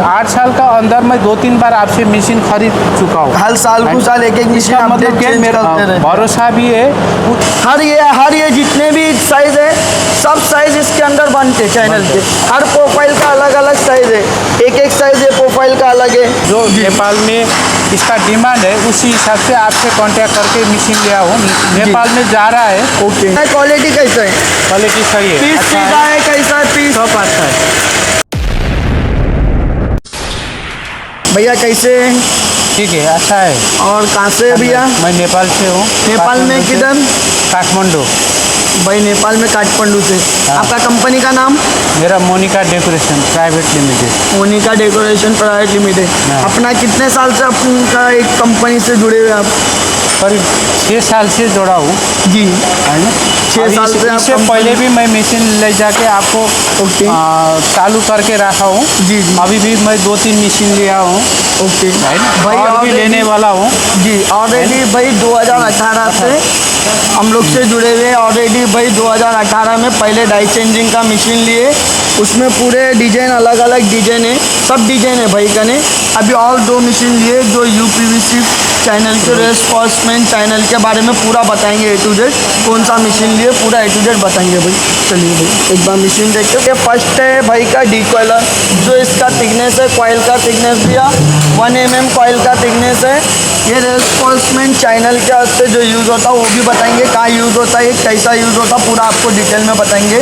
8 साल का अंदर मैं 2-3 बार आपसे मशीन खरीद चुका हूँ। हर साल कुछ साल एक मशीन इसका मतलब अपडेट कि चेंज मेरा करते रहे। भरोसा भी है। हर ये जितने भी साइज है सब साइज इसके अंदर बनते चैनल के। हर प्रोफाइल का अलग अलग साइज है, एक साइज है प्रोफाइल का अलग है। जो नेपाल में इसका डिमांड है उसी हिसाब से आपसे कांटेक्ट करके मशीन लिया हूँ। नेपाल में जा रहा है। ओके, क्वालिटी कैसा है? क्वालिटी सही है, पीस अच्छा सीधा है, कैसा है पीस? सब अच्छा है। भैया कैसे हैं? ठीक है, अच्छा है। और कहाँ से है भैया? मैं नेपाल से हूँ। नेपाल में किधर? काठमांडू। भाई नेपाल में काठमांडू से। हाँ। आपका कंपनी का नाम? मेरा Monika decoration private limited. Monika decoration private limited. हाँ। अपना कितने साल से अपना एक कंपनी से जुड़े हुए आप? करीब 6 साल से जुड़ा हूँ। जी, है ना? 6 साल से आप इससे कंपनी- पहले भी मैं मशीन ले जाके आपको ओके। चालू करके रखा हूँ। जी जी। अभी भी मैं 2-3 मशीन लिया हूँ। ओके है ना? भाई, और भी already- लेने वाला हूँ। जी, ऑलरेडी भाई 2018 से हम लोग से जुड़े हुए। ऑलरेडी भाई 2018 में पहले डाई चेंजिंग का मशीन लिए, उसमें पूरे डिजाइन अलग अलग डिजाइन है, सब डिजाइन है भाई का ने। अभी और 2 मशीन लिए जो UPVC चैनल के रेस्पॉन्समेंट चैनल के बारे में पूरा बताएंगे, A to Z कौन सा मशीन लिए पूरा A to Z बताएंगे भाई। चलिए भाई एक बार मशीन देखते हो। फर्स्ट है भाई का डीकॉइलर, जो इसका थिकनेस है, कॉइल का थिकनेस दिया 1 mm कॉइल का थिकनेस है। ये रेस्पॉन्समेंट चैनल के वास्ते जो यूज़ होता है वो भी बताएंगे, कहाँ यूज़ होता है, कैसा यूज़ होता है, पूरा आपको डिटेल में बताएंगे।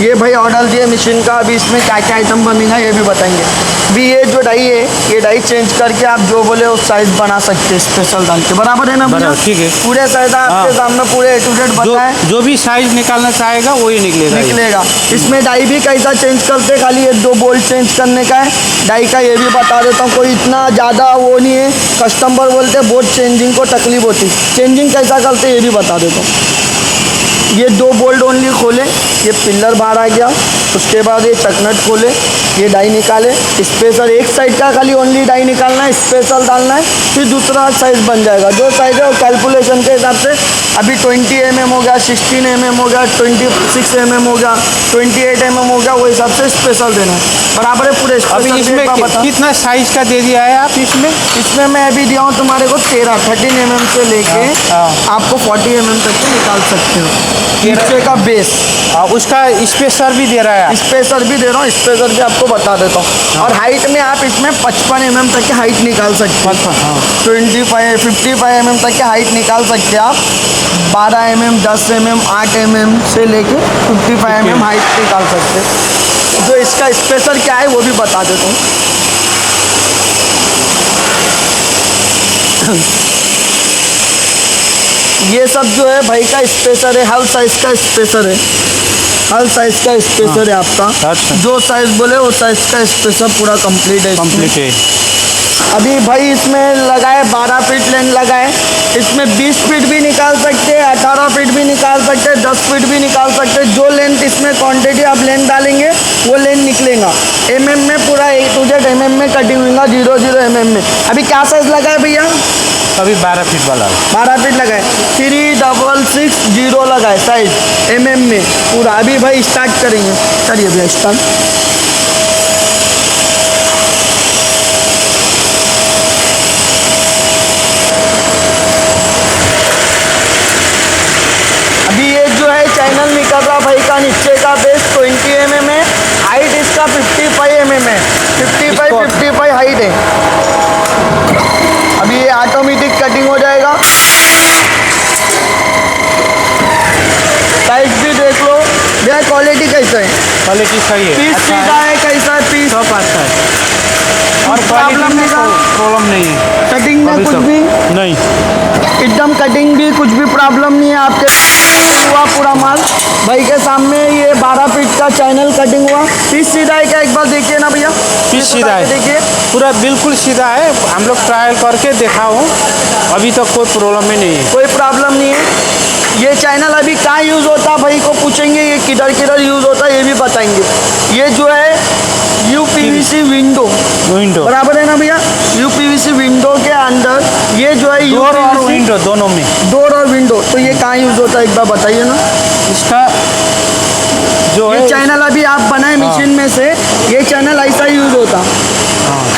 ये भाई ऑर्डर दिए मशीन का, अभी इसमें क्या क्या आइटम बनेगा ये भी बताएंगे। अभी ये जो डाई है, ये डाई चेंज करके आप जो बोले उस साइज बना सकते हैं स्पेशल डाल के। बराबर है ना भैया? बराबर, ठीक है। पूरे साइज आपके सामने पूरे A to Z बताएं। जो भी साइज निकालना चाहेगा वही निकलेगा। निकलेगा। इसमें डाई भी कैसा चेंज करते हैं, खाली 1-2 बोल्ट चेंज करने का है डाई का, ये भी बता देता हूँ। कोई इतना ज़्यादा वो नहीं है। कस्टमर बोलते बोल्ट चेंजिंग को तकलीफ होती, चेंजिंग कैसा करते ये भी बता देता हूँ। ये 2 बोल्ट ओनली खोले, ये पिलर बाहर आ गया, उसके बाद ये चकनट खोले, ये डाई निकाले, स्पेशल एक साइड का खाली ओनली डाई निकालना है, स्पेशल डालना है, फिर दूसरा साइज़ बन जाएगा। जो साइज़ है वो कैलकुलेशन के हिसाब से अभी 20 mm हो गया, 16 mm हो गया, 26 mm हो गया, 28 mm हो गया, वो हिसाब से स्पेशल देना है। बराबर है पूरे अभी स्पेशल। इसमें कितना साइज का दे दिया है आप इसमें? इसमें मैं अभी दिया हूँ तुम्हारे को 13 mm से लेके हाँ। आपको 40 mm तक के निकाल सकते हो। नीचे का बेस उसका स्पेसर भी दे रहा है। स्पेसर भी दे रहा हूँ, स्पेसर भी आपको बता देता हूँ। और हाइट में आप इसमें 55 mm तक की हाइट निकाल सकते हैं। 55 mm तक की हाइट निकाल सकते हैं आप। 12 mm, 10 mm, 8 mm से लेके 55 mm हाइट निकाल सकते हैं। जो इसका स्पेसर क्या है वो भी बता देता हूँ। ये सब जो है भाई का स्पेसर है, हर साइज का स्पेसर है, हर साइज का स्पेसर है आपका। अच्छा। जो साइज बोले वो साइज का स्पेसर पूरा कंप्लीट है। कंप्लीट है। अभी भाई इसमें लगाए 12 फीट लेंथ लगाए, इसमें 20 फीट भी निकाल सकते हैं, 18 फीट भी निकाल सकते हैं, 10 फीट भी निकाल सकते हैं। जो लेंथ इसमें क्वांटिटी आप लेंथ डालेंगे वो लेंथ निकलेगा। mm में पूरा A to Z mm में कटिंग होगा, 00 mm में। अभी क्या साइज लगा है भैया? अभी 12 फीट वाला 12 फीट लगाए, 3660 लगाए साइज mm में पूरा। अभी भाई स्टार्ट करेंगे, करिए भैया स्टार्ट। अभी ये जो है चैनल निकल रहा भाई का, नीचे का बेस 20 mm है, हाइट इसका 55 mm है, 55 हाइट है। अभी ये ऑटोमेटिक कटिंग हो जाएगा। साइज भी देख लो भैया, क्वालिटी कैसा है? क्वालिटी सही है, पीस अच्छा सीधा है, है, कैसा है पीस? सब अच्छा है और प्रॉब्लम नहीं था? प्रॉब्लम नहीं है। कटिंग में अभी कुछ सब भी नहीं, एकदम कटिंग भी कुछ भी प्रॉब्लम नहीं है आपके हुआ पूरा माल भाई के सामने। ये 12 फीट का चैनल कटिंग हुआ। पीस सीधा है क्या? एक बार देखिए ना भैया, पीस सीधा है, देखिए पूरा बिल्कुल सीधा है। हम लोग ट्रायल करके देखा हूँ, अभी तक कोई प्रॉब्लम ही नहीं है। कोई प्रॉब्लम नहीं है। ये चैनल अभी कहाँ यूज़ होता है भाई को पूछेंगे, ये किधर किधर यूज़ होता है ये भी बताएंगे। ये जो है UPVC विंडो बराबर है ना भैया? UPVC विंडो के अंदर ये जो है डोर और विंडो दोनों में, डोर और विंडो, तो ये कहाँ यूज़ होता है एक बार बताइए ना। इसका जो ये है चैनल अभी आप बनाए मशीन में से, ये चैनल ऐसा यूज होता।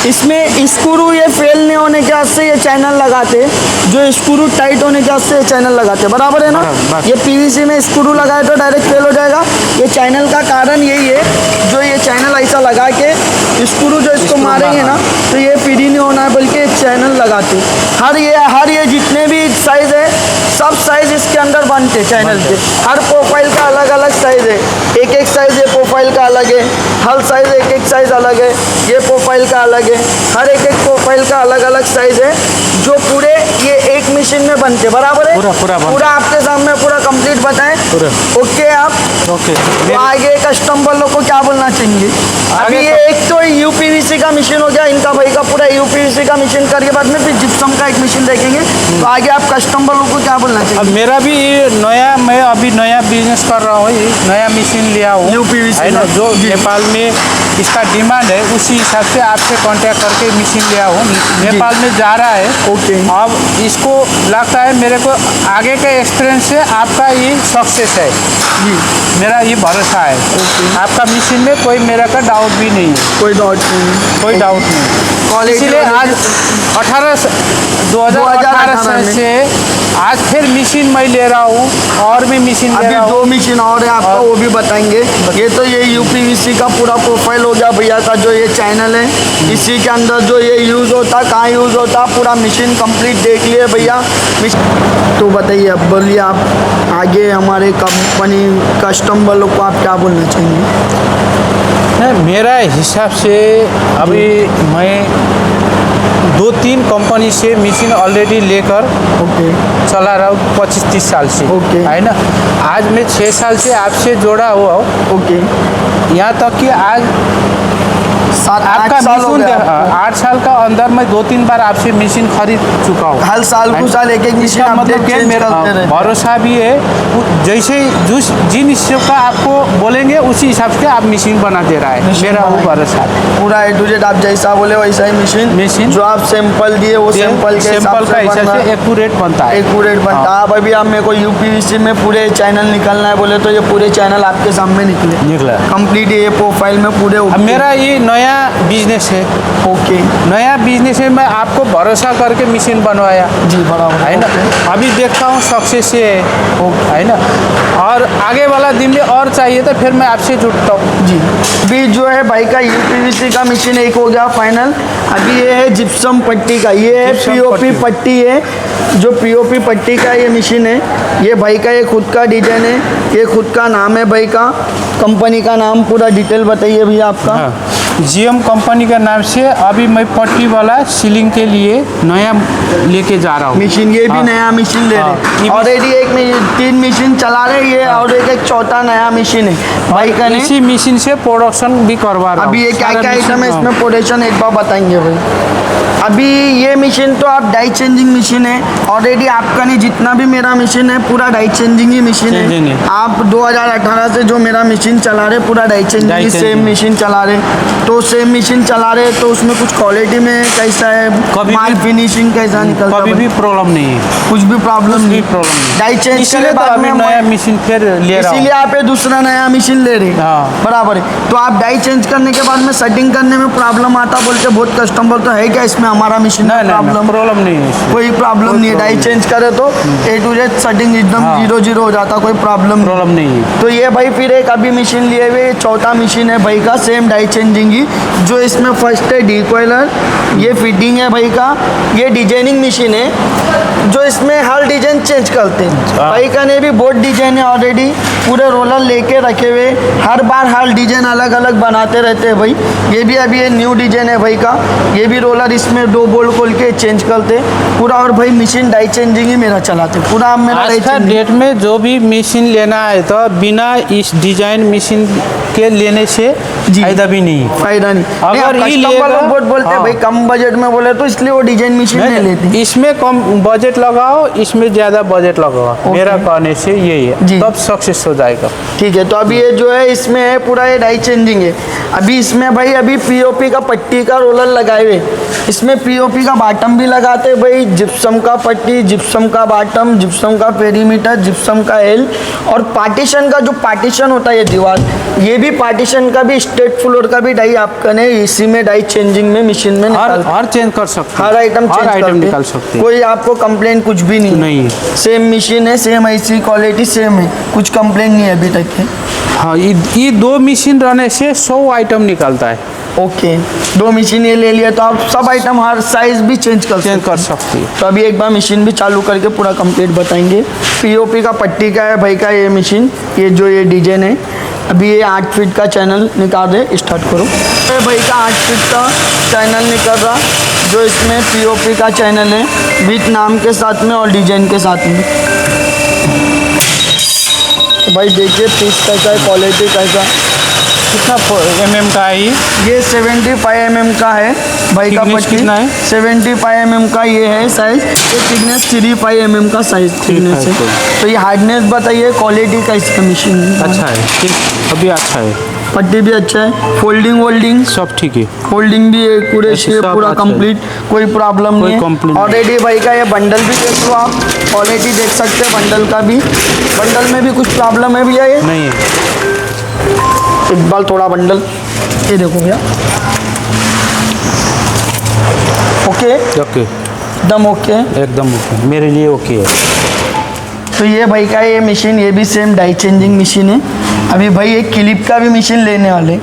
इसमें स्क्रू ये फेल नहीं होने के वास्ते ये चैनल लगाते, जो स्क्रू टाइट होने के वास्ते ये चैनल लगाते, बराबर है ना। बराबर। ये पीवीसी में स्क्रू लगाए तो डायरेक्ट फेल हो जाएगा। ये चैनल का कारण यही है, जो ये चैनल ऐसा लगा के स्क्रू जो इसको स्क्रू मारेंगे ना तो ये फ्री नहीं होना है, बल्कि एक चैनल लगाते। हर ये जितने भी साइज है सब साइज इसके अंदर बनते चैनल के। हर प्रोफाइल का अलग अलग साइज है, एक एक साइज ये प्रोफाइल का अलग है, हर साइज एक एक साइज अलग है, ये प्रोफाइल का अलग है, हर एक एक प्रोफाइल का अलग अलग साइज है, जो पूरे ये एक मशीन में बनते, बराबर है। पूरा आपके सामने पूरा कंप्लीट बताएं। ओके आप ओके। तो आगे कस्टमर लोग को क्या बोलना चाहिए? अभी ये एक तो यूपीवीसी का मशीन हो गया इनका भाई का, पूरा यूपीवीसी का मशीन करके बाद में फिर जिप्सम का एक मशीन देखेंगे। तो आगे आप कस्टमर लोग को क्या बोलना चाहिए? अब मेरा भी नया, मैं अभी नया बिजनेस कर रहा हूँ, नया मशीन लिया हूँ UPVC है ना, जो जी। नेपाल में इसका डिमांड है, उसी हिसाब से आपसे कांटेक्ट करके मशीन लिया हूँ। नेपाल में जा रहा है। ओके। अब इसको लगता है मेरे को आगे के एक्सपीरियंस से आपका ये सक्सेस है जी, मेरा ये भरोसा है। आपका मशीन में कोई मेरा का डाउट भी नहीं है, कोई डाउट नहीं, कोई डाउट नहीं। Quality इसीलिए आज 2018 से आज फिर मशीन मैं ले रहा हूँ, और भी मशीन ले अभी रहा दो हूँ। मशीन और है आपका, वो भी बताएंगे। ये तो ये यूपीवीसी का पूरा प्रोफाइल हो गया भैया का, जो ये चैनल है इसी के अंदर जो ये यूज़ होता, कहाँ यूज़ होता, पूरा मशीन कंप्लीट देख लिए भैया। तो बताइए, अब बोलिए आप आगे हमारे कंपनी कस्टमर लोग को आप क्या बोलना चाहेंगे? नहीं, मेरा हिसाब से अभी मैं 2-3 कंपनी से मशीन ऑलरेडी लेकर ओके चला रहा हूँ 25-30 साल से, ओके। है ना। आज मैं 6 साल से आपसे जुड़ा हुआ हूँ, ओके, यहाँ तक कि आज 7-8 साल हो गया। 8 साल का अंदर मैं 2-3 बार आपसे मशीन खरीद चुका हूँ। हर साल कुछ साल एक मशीन इसका मतलब क्या, मेरा भरोसा भी है। जैसे जिन हिस्सों का आपको बोलेंगे उसी हिसाब से आप मशीन बना दे रहा है, मेरा वो भरोसा है। पूरा ए टू जेड आप जैसा बोले वैसा ही मशीन जो आप सैंपल दिए वो सैंपल के हिसाब का हिसाब से से एक्यूरेट बनता है, एक्यूरेट बनता है। आप अभी आप मेरे को यूपीवीसी में पूरे चैनल निकलना है बोले तो ये पूरे चैनल आपके सामने निकला कंप्लीट, ये प्रोफाइल में पूरे। अब मेरा ये नया बिजनेस है, ओके, नया बिजनेस है। मैं आपको भरोसा करके मशीन बनवाया जी, बराबर है ना। अभी देखता हूँ सक्सेस है ना, और आगे वाला दिन में और चाहिए तो फिर मैं आपसे जुड़ता हूँ जी। अभी जो है भाई का यूपीवीसी का मशीन एक हो गया फाइनल। अभी ये है जिप्सम पट्टी का, ये है पीओपी पट्टी है, जो पीओपी पट्टी का ये मशीन है। ये भाई का ये खुद का डिजाइन है, ये खुद का नाम है भाई का। कंपनी का नाम पूरा डिटेल बताइए भैया आपका। हाँ, जीएम कंपनी का नाम से अभी मैं पट्टी वाला सीलिंग के लिए नया लेके जा रहा हूँ मशीन। ये भी हाँ, नया मशीन ले हाँ, रहे ऑलरेडी। एक में 3 मशीन चला रहे ये, और एक चौथा नया मशीन है भाई का। इसी मशीन से प्रोडक्शन भी करवा रहा हूँ। अभी ये क्या क्या आइटम है इसमें प्रोडक्शन एक बार बताएंगे भाई। अभी ये मशीन तो आप डाई चेंजिंग मशीन है ऑलरेडी आपका, नहीं जितना भी मेरा मशीन है पूरा डाई चेंजिंग ही मशीन है। आप 2018 से जो मेरा मशीन चला रहे पूरा डाई चेंजिंग सेम मशीन चला रहे, तो सेम मशीन चला रहे तो उसमें कुछ क्वालिटी में कैसा है, माल फिनिशिंग कैसा निकलता है? कभी भी प्रॉब्लम नहीं है, कुछ भी प्रॉब्लम नहीं। डाई चेंज करने बाद में नया मशीन फिर ले रहा हूँ, इसीलिए आप ये दूसरा नया मशीन ले रहे हाँ। बराबर है। तो आप डाई चेंज करने के बाद में सेटिंग करने में प्रॉब्लम आता बोलते बहुत कस्टमर तो है क्या इसमें हमारा मशीन में प्रॉब्लम नहीं है, कोई प्रॉब्लम नहीं है। डाई चेंज करे तो ए टू जेड सेटिंग एकदम 0-0 हो जाता, कोई प्रॉब्लम नहीं है। तो ये भाई फिर एक अभी मशीन लिए हुए चौथा मशीन है भाई का, सेम डाई चेंजिंग ही। जो इसमें फर्स्ट है डीकॉइलर, ये फिटिंग है भाई का, ये डिजाइनिंग मशीन है जो इसमें हर डिजाइन चेंज करते हैं भाई का। ने भी बहुत डिजाइन है ऑलरेडी, पूरे रोलर लेके रखे हुए, हर बार हर डिजाइन अलग अलग बनाते रहते हैं भाई। ये भी अभी ये न्यू डिजाइन है भाई का, ये भी रोलर इसमें 2 बोल्ट खोल के चेंज करते पूरा। और भाई मशीन डाई चेंजिंग ही मेरा चलाते पूरा। मेरा आज का डेट में जो भी मशीन लेना है तो बिना इस डिजाइन मशीन के लेने से फायदा भी नहीं, फायदा नहीं। अगर ये लोग बहुत बोलते हैं भाई कम बजट में बोले तो इसलिए वो डिजाइन मशीन नहीं लेते। इसमें कम बजट लगाओ, इसमें ज्यादा बजट लगाओ, मेरा कहने से यही है, तब सक्सेस हो जाएगा। ठीक है, तो अभी ये जो है इसमें है पूरा ये डाई चेंजिंग है। अभी इसमें भाई अभी पीओपी का पट्टी का रोलर लगाए हुए इसमें पीओपी का बाटम भी लगाते भाई, जिप्सम का पट्टी, जिप्सम का बाटम, जिप्सम का पेरीमीटर, जिप्सम का एल, और पार्टीशन का जो पार्टीशन होता है ये दीवार, ये भी पार्टीशन का भी स्टेट फ्लोर का भी डाई आपका ने इसी में डाई चेंजिंग में मशीन में हर चेंज कर सकते हैं, हर आइटम हर आइटम चेंज निकाल सकते हैं। कोई आपको कंप्लेन कुछ भी नहीं है। सेम मशीन है, सेम ऐसी क्वालिटी सेम है, कुछ कंप्लेन नहीं है अभी तक के। हाँ, ये 2 मशीन रहने से 100 आइटम निकलता है। ओके, 2 मशीन ये ले लिया तो आप सब आइटम हर साइज भी चेंज कर सकते हैं। तो अभी एक बार मशीन भी चालू करके पूरा कंप्लीट बताएंगे। पीओपी का पट्टी का है भाई का ये मशीन, ये जो ये डिजाइन है। अभी ये 8 फीट का चैनल निकाल रहे, स्टार्ट करो। ये भाई का 8 फीट का चैनल निकल रहा, जो इसमें पीओपी का चैनल है विथ नाम के साथ में और डिजाइन के साथ में। तो भाई देखिए पीस कैसा है, क्वालिटी कैसा। कितना mm का है ये 75 mm का है भाई का Thickness पट्टी। कितना है? 75 mm का ये है साइज। ये थिकनेस 35 mm का साइज थिकनेस है। तो ये हार्डनेस बताइए, क्वालिटी का इसका मशीन अच्छा है, ठीक, अभी अच्छा है, पट्टी भी अच्छा है, फोल्डिंग वोल्डिंग सब ठीक है, होल्डिंग भी एक्यूरेसी सब पूरा अच्छा है। कंप्लीट, कोई प्रॉब्लम कोई नहीं complaint है। नहीं। ऑलरेडी भाई का ये बंडल भी देख लो आप, क्वालिटी देख सकते हैं बंडल का भी। बंडल में भी कुछ प्रॉब्लम है भैया? ये नहीं है। एक बार थोड़ा बंडल ये देखो भैया, ओके ओके, एकदम ओके। एकदम ओके, मेरे लिए ओके है। तो ये भाई का ये मशीन, ये भी सेम डाई चेंजिंग मशीन है। अभी भाई एक क्लिप का भी मशीन लेने वाले,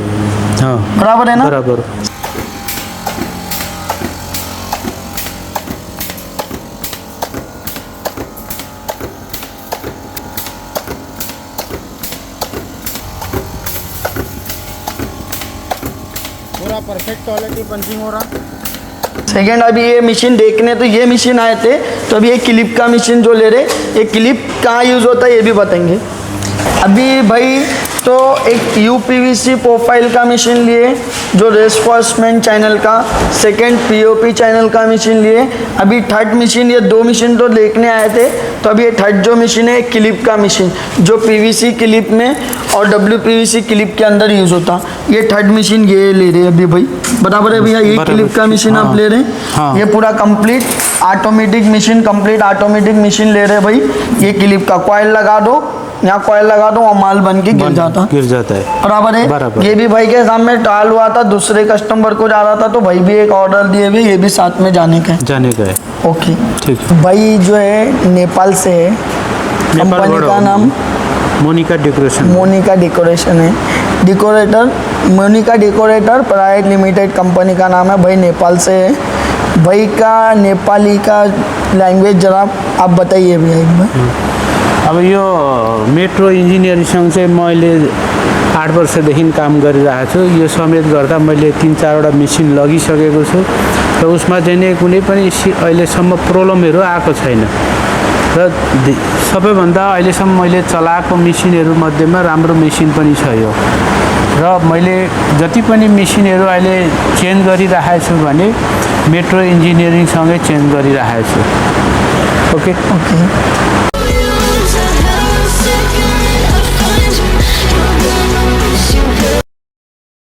हाँ बराबर है ना? बराबर। पूरा परफेक्ट क्वालिटी पंचिंग हो रहा। सेकेंड, अभी ये मशीन देखने तो ये मशीन आए थे, तो अभी ये क्लिप का मशीन जो ले रहे, ये क्लिप कहाँ यूज़ होता है ये भी बताएंगे। अभी भाई तो एक यूपीवीसी प्रोफाइल का मशीन लिए, जो रेसफोर्समेंट चैनल का, सेकंड पीओपी चैनल का मशीन लिए। अभी थर्ड मशीन, ये 2 मशीन तो देखने आए थे, तो अभी ये थर्ड जो मशीन है क्लिप का मशीन, जो पीवीसी क्लिप में और डब्ल्यूपीवीसी क्लिप के अंदर यूज़ होता। ये थर्ड मशीन ये ले रहे हैं अभी भाई, बराबर है भैया? ये क्लिप का मशीन आप ले रहे हैं। हाँ। ये पूरा complete automatic machine, complete automatic machine ले रहे हैं भाई। ये क्लिप का कॉइल लगा दो, यहाँ कॉइल लगा दो और माल बन के गिर जाता है, बराबर है। बराबर। ये भी भाई के सामने टाल हुआ था, दूसरे कस्टमर को जा रहा था, तो भाई भी एक ऑर्डर दिए हुए, ये भी साथ में जाने का है। ओके ठीक। भाई जो है नेपाल से है, कंपनी का नाम मोनिका डेकोरेशन। मोनिका डेकोरेशन है, decorator Monika decorator private limited company का नाम है भाई, नेपाल से है भाई का। नेपाली का लैंग्वेज जरा आप बताइए भैया एक बार। अब यो मेट्रो इन्जिनियरिङसँग चाहिँ मैले 8 वर्षदेखि काम गरिरहेको छु। यो समेत गर्दा मैले 3-4वटा मेसिन लगिसकेको छु र उसमा चाहिँ नि कुनै पनि अहिलेसम्म प्रब्लमहरू आएको छैन र सबैभन्दा अहिलेसम्म मैले चलाएको मेसिनहरू मध्येमा राम्रो मेसिन पनि छ यो। र मैले जति पनि मेसिनहरू अहिले चेन्ज गरिरहेको छु भने मेट्रो इन्जिनियरिङसँगै चेन्ज गरिरहेको छु। ओके।